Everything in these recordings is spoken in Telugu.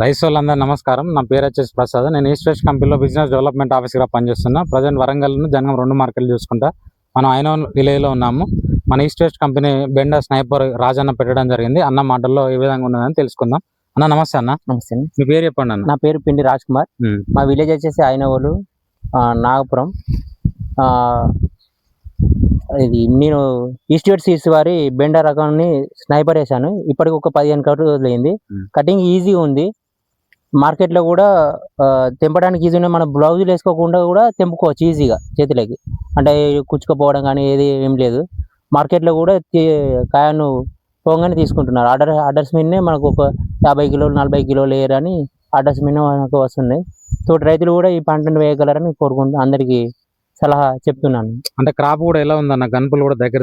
రైస్ వాళ్ళందరూ నమస్కారం. నా పేరు వచ్చేసి ప్రసాద్. నేను ఈస్ట్ వెస్ట్ కంపెనీలో బిజినెస్ డెవలప్మెంట్ ఆఫీసర్గా పనిచేస్తున్నా. ప్రజెంట్ వరంగల్ జనగం 2 మార్కెట్లు చూసుకుంటా మనం ఐనోన్ విలేజ్లో ఉన్నాము. మన east west company Bender sniper Rajanna పెట్టడం జరిగింది. అన్న మాటల్లో ఏ విధంగా ఉన్నదని తెలుసుకుందాం. అన్న నమస్తే. అన్న నమస్తే. మీ పేరు చెప్పండి అన్న. నా పేరు పిండి రాజ్ కుమార్. మా విలేజ్ వచ్చేసి ఐనవోలు, నాగపురం. ఇది నేను ఈస్ట్ వెస్ట్ సీడ్స్ వారి బెండర్ రకాన్ని స్నైపర్ వేసాను. ఇప్పటికి ఒక 15 రోజులు అయింది. కటింగ్ ఈజీ ఉంది. మార్కెట్లో కూడా తెంపడానికి ఈజీ ఉన్నాయి. మన బ్లౌజులు వేసుకోకుండా కూడా తెంపుకోవచ్చు ఈజీగా చేతులకి. అంటే కుచ్చుకుపోవడం కానీ ఏం లేదు. మార్కెట్లో కూడా కాయను పోగానే తీసుకుంటున్నారు. ఆర్డర్స్ మీదనే మనకు ఒక 50 కిలోలు 40 కిలోలు వేయరని ఆర్డర్స్ మీద మనకు వస్తున్నాయి. తోటి రైతులు కూడా ఈ పంటను వేయగలరని కోరుకుంటూ అందరికీ సలహా చెప్తున్నాను. అంటే క్రాప్ కూడా ఎలా ఉందన్న? గన్పులు కూడా దగ్గర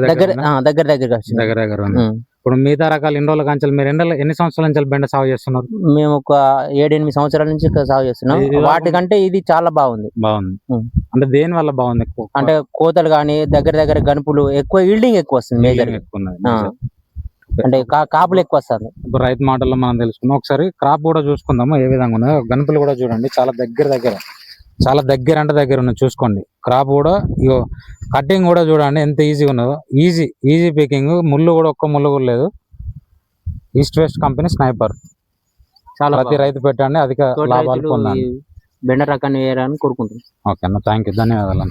ఇప్పుడు మిగతా రకాలు ఎన్ని రోజుల కంచెలు మీరు ఎన్ని సంవత్సరాల నుంచి బెండ సాగు చేస్తున్నారు? మేము ఒక 7-8 సంవత్సరాల నుంచి సాగు చేస్తున్నాం. వాటికంటే ఇది చాలా బాగుంది. అంటే దేని వల్ల బాగుంది? ఎక్కువ అంటే కోతలు కానీ దగ్గర గనుపులు ఎక్కువ, ఈల్డింగ్ ఎక్కువ వస్తుంది. మేజర్ అంటే కాపులు ఎక్కువ వస్తుంది. ఇప్పుడు రైతు మాటల్లో మనం తెలుసుకుందాం. ఒకసారి క్రాప్ కూడా చూసుకుందాము ఏ విధంగా ఉన్నదో. గనుపులు కూడా చూడండి చాలా దగ్గర అంటే దగ్గర ఉన్నది. చూసుకోండి క్రాప్ కూడా. ఇగో కటింగ్ కూడా చూడండి ఎంత ఈజీగా ఉన్నదో. Easy picking. ముళ్ళు కూడా ఒక్క ముళ్ళు కూడా లేదు. ఈస్ట్ వెస్ట్ కంపెనీ స్నైపర్ చాలా ప్రతి రైతు పెట్టండి, అధిక లాభాలు పొందండి. బెండర్ రకాన్ని వేయాలని కోరుకుంటున్నాను. ఓకే అన్న, థ్యాంక్ యూ, ధన్యవాదాలు.